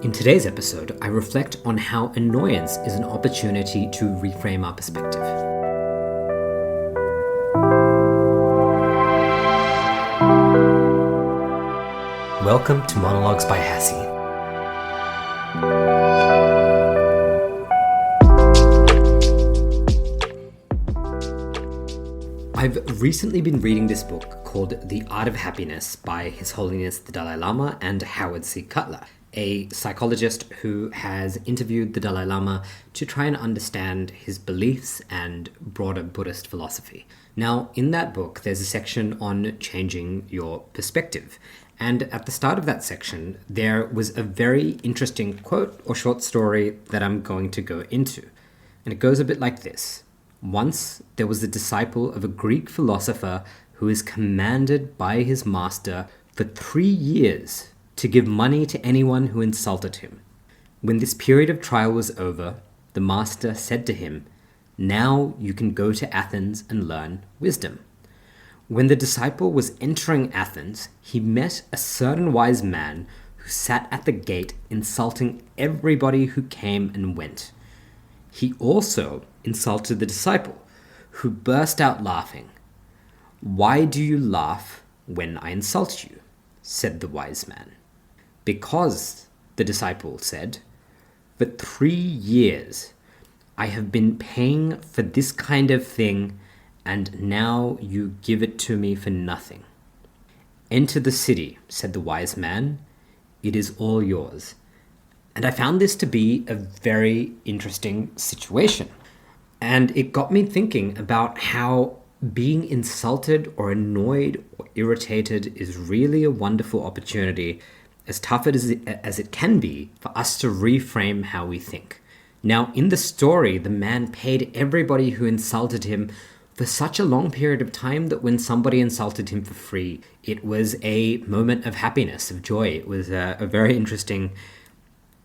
In today's episode, I reflect on how annoyance is an opportunity to reframe our perspective. Welcome to Monologues by Hassie. I've recently been reading this book called The Art of Happiness by His Holiness the Dalai Lama and Howard C. Cutler, a psychologist who has interviewed the Dalai Lama to try and understand his beliefs and broader Buddhist philosophy. Now, in that book, there's a section on changing your perspective. And at the start of that section, there was a very interesting quote or short story that I'm going to go into. And it goes a bit like this. Once there was a disciple of a Greek philosopher who is commanded by his master for 3 years to give money to anyone who insulted him. When this period of trial was over, the master said to him, "Now you can go to Athens and learn wisdom." When the disciple was entering Athens, he met a certain wise man who sat at the gate insulting everybody who came and went. He also insulted the disciple, who burst out laughing. "Why do you laugh when I insult you?" said the wise man. "Because," the disciple said, "for 3 years I have been paying for this kind of thing, and now you give it to me for nothing." "Enter the city," said the wise man. "It is all yours." And I found this to be a very interesting situation. And it got me thinking about how being insulted or annoyed or irritated is really a wonderful opportunity, as tough as it can be, for us to reframe how we think. Now, in the story, the man paid everybody who insulted him for such a long period of time that when somebody insulted him for free, it was a moment of happiness, of joy. It was a very interesting,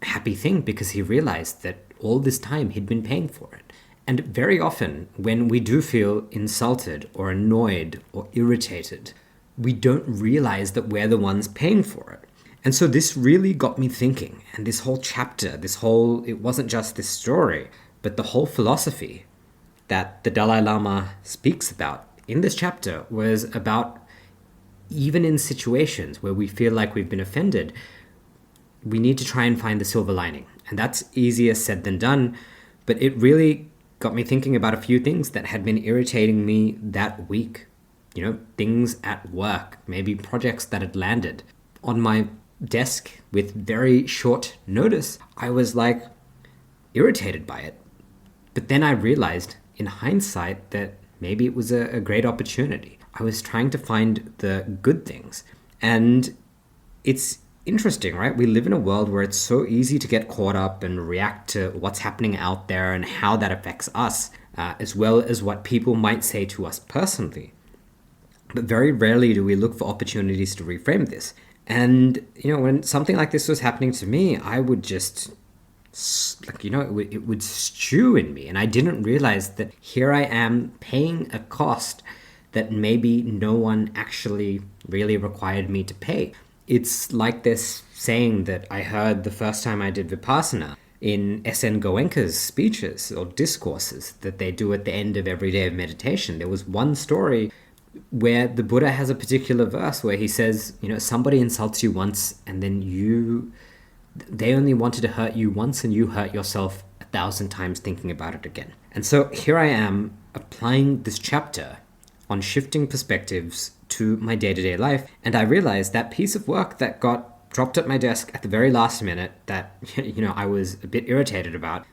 happy thing because he realized that all this time he'd been paying for it. And very often, when we do feel insulted or annoyed or irritated, we don't realize that we're the ones paying for it. And so this really got me thinking, and this whole chapter, it wasn't just this story, but the whole philosophy that the Dalai Lama speaks about in this chapter was about, even in situations where we feel like we've been offended, we need to try and find the silver lining. And that's easier said than done, but it really got me thinking about a few things that had been irritating me that week. Things at work, maybe projects that had landed on my desk with very short notice. I was irritated by it. But then I realized in hindsight that maybe it was a great opportunity. I was trying to find the good things. And it's interesting, right? We live in a world where it's so easy to get caught up and react to what's happening out there and how that affects us, as well as what people might say to us personally. But very rarely do we look for opportunities to reframe this. And, when something like this was happening to me, I would just, it would stew in me. And I didn't realize that here I am paying a cost that maybe no one actually really required me to pay. It's like this saying that I heard the first time I did Vipassana in S.N. Goenka's speeches or discourses that they do at the end of every day of meditation. There was one story where the Buddha has a particular verse where he says, somebody insults you once and then they only wanted to hurt you once and you hurt yourself 1,000 times thinking about it again. And so here I am applying this chapter on shifting perspectives to my day-to-day life. And I realized that piece of work that got dropped at my desk at the very last minute that, I was a bit irritated about,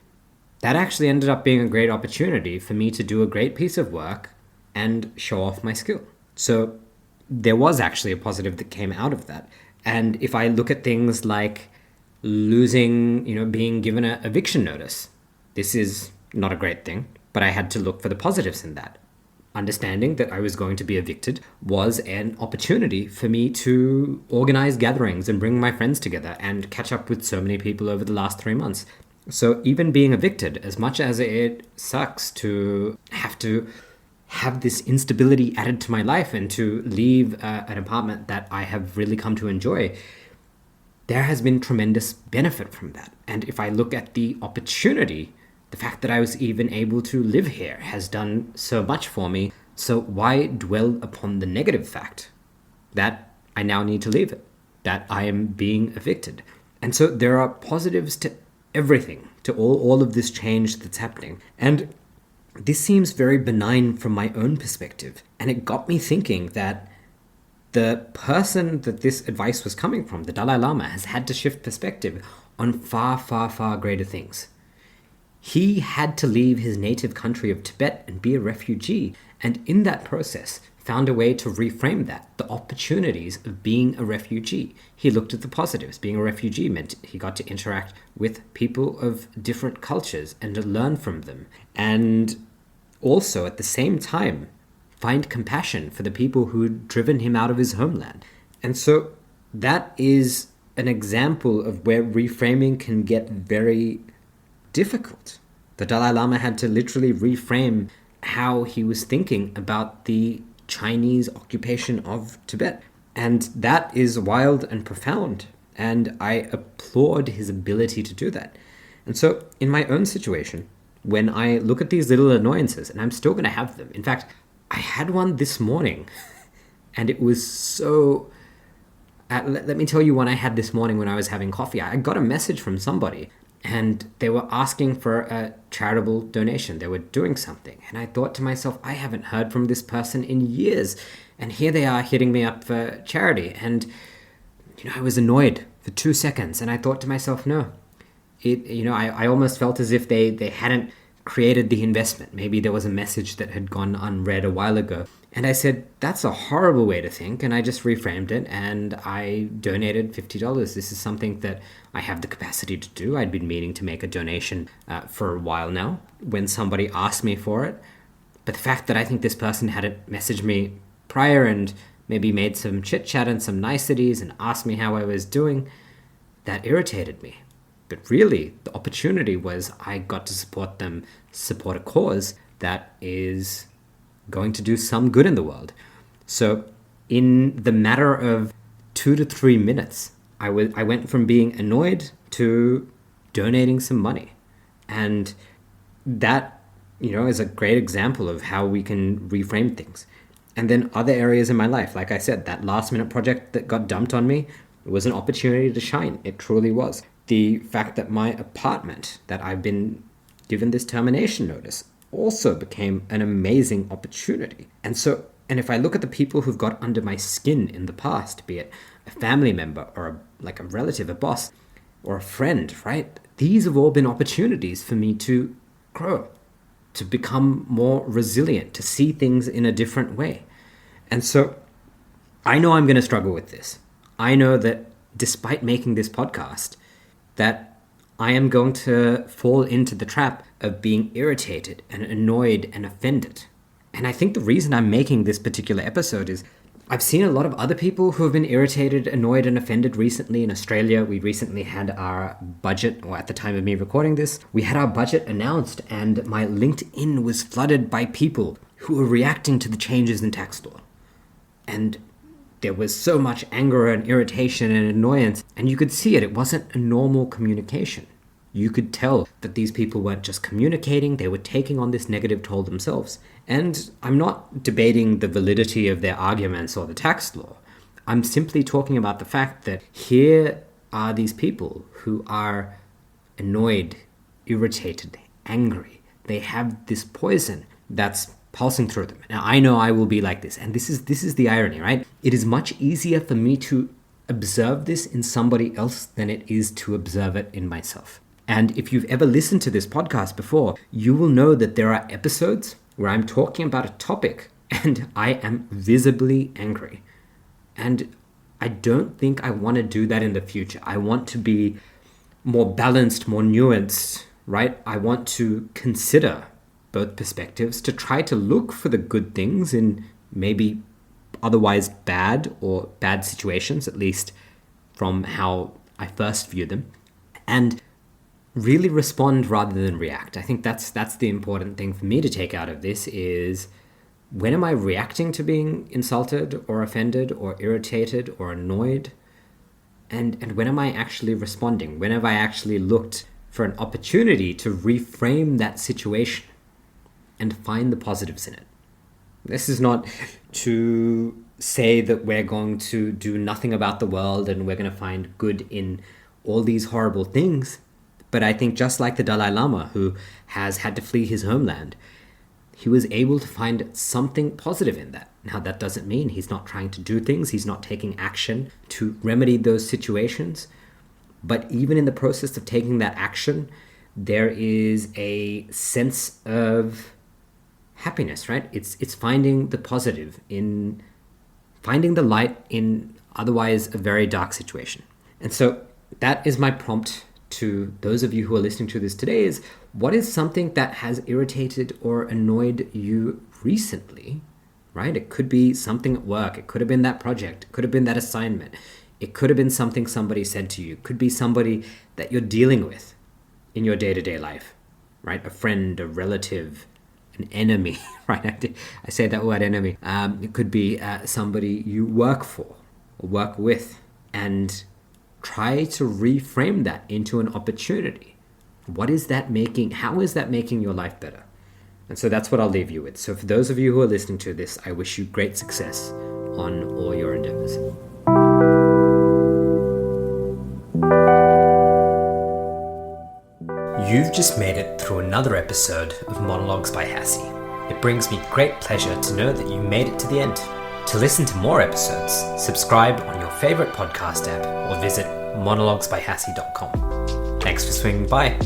that actually ended up being a great opportunity for me to do a great piece of work and show off my skill. So there was actually a positive that came out of that. And if I look at things like losing, being given an eviction notice, this is not a great thing, but I had to look for the positives in that. Understanding that I was going to be evicted was an opportunity for me to organize gatherings and bring my friends together and catch up with so many people over the last 3 months. So even being evicted, as much as it sucks to have this instability added to my life and to leave an apartment that I have really come to enjoy, there has been tremendous benefit from that. And if I look at the opportunity, the fact that I was even able to live here has done so much for me. So why dwell upon the negative fact that I now need to leave it, that I am being evicted? And so there are positives to everything, to all of this change that's happening. And this seems very benign from my own perspective. And it got me thinking that the person that this advice was coming from, the Dalai Lama, has had to shift perspective on far, far, far greater things. He had to leave his native country of Tibet and be a refugee, and in that process found a way to reframe that, the opportunities of being a refugee. He looked at the positives. Being a refugee meant he got to interact with people of different cultures and to learn from them, and also at the same time find compassion for the people who had driven him out of his homeland. And so that is an example of where reframing can get very difficult. The Dalai Lama had to literally reframe how he was thinking about the Chinese occupation of Tibet. And that is wild and profound. And I applaud his ability to do that. And so in my own situation, when I look at these little annoyances, and I'm still going to have them. In fact, I had one this morning, and it was so... let me tell you one I had this morning when I was having coffee. I got a message from somebody, and they were asking for a charitable donation. They were doing something. And I thought to myself, I haven't heard from this person in years. And here they are hitting me up for charity. And, I was annoyed for 2 seconds. And I thought to myself, no. I almost felt as if they hadn't created the investment. Maybe there was a message that had gone unread a while ago. And I said, that's a horrible way to think. And I just reframed it and I donated $50. This is something that I have the capacity to do. I'd been meaning to make a donation for a while now when somebody asked me for it. But the fact that I think this person hadn't messaged me prior and maybe made some chit chat and some niceties and asked me how I was doing, that irritated me. But really, the opportunity was I got to support them, support a cause that is going to do some good in the world. So in the matter of 2 to 3 minutes, I went from being annoyed to donating some money. And that, is a great example of how we can reframe things. And then other areas in my life, like I said, that last minute project that got dumped on me was an opportunity to shine. It truly was. The fact that my apartment, that I've been given this termination notice, also became an amazing opportunity. And if I look at the people who've got under my skin in the past, be it a family member or a relative, a boss, or a friend, right? These have all been opportunities for me to grow, to become more resilient, to see things in a different way. And so I know I'm going to struggle with this. I know that despite making this podcast, that I am going to fall into the trap of being irritated and annoyed and offended. And I think the reason I'm making this particular episode is I've seen a lot of other people who have been irritated, annoyed, and offended recently. In Australia, we recently had our budget, or at the time of me recording this, we had our budget announced, and my LinkedIn was flooded by people who were reacting to the changes in tax law. And there was so much anger and irritation and annoyance, and you could see it. It wasn't a normal communication. You could tell that these people weren't just communicating, they were taking on this negative toll themselves. And I'm not debating the validity of their arguments or the tax law. I'm simply talking about the fact that here are these people who are annoyed, irritated, angry. They have this poison that's pulsing through them. Now, I know I will be like this, and this is the irony, right? It is much easier for me to observe this in somebody else than it is to observe it in myself. And if you've ever listened to this podcast before, you will know that there are episodes where I'm talking about a topic and I am visibly angry. And I don't think I want to do that in the future. I want to be more balanced, more nuanced, right? I want to consider both perspectives, to try to look for the good things in maybe otherwise bad or bad situations, at least from how I first view them, and really respond rather than react. I think that's the important thing for me to take out of this is, when am I reacting to being insulted or offended or irritated or annoyed? And when am I actually responding? When have I actually looked for an opportunity to reframe that situation and find the positives in it? This is not to say that we're going to do nothing about the world and we're going to find good in all these horrible things. But I think just like the Dalai Lama, who has had to flee his homeland, he was able to find something positive in that. Now, that doesn't mean he's not trying to do things, he's not taking action to remedy those situations. But even in the process of taking that action, there is a sense of happiness, right? It's finding the positive in finding the light in otherwise a very dark situation. And so that is my prompt to those of you who are listening to this today is, what is something that has irritated or annoyed you recently, right? It could be something at work. It could have been that project. It could have been that assignment. It could have been something somebody said to you. It could be somebody that you're dealing with in your day-to-day life, right? A friend, a relative, an enemy, right? I say that word enemy. It could be somebody you work for or work with, and try to reframe that into an opportunity. What is that making? How is that making your life better? And so that's what I'll leave you with. So for those of you who are listening to this, I wish you great success on all your endeavors. You've just made it through another episode of Monologues by Hassie. It brings me great pleasure to know that you made it to the end. To listen to more episodes, subscribe on your favorite podcast app or visit monologuesbyhassie.com. Thanks for swinging by.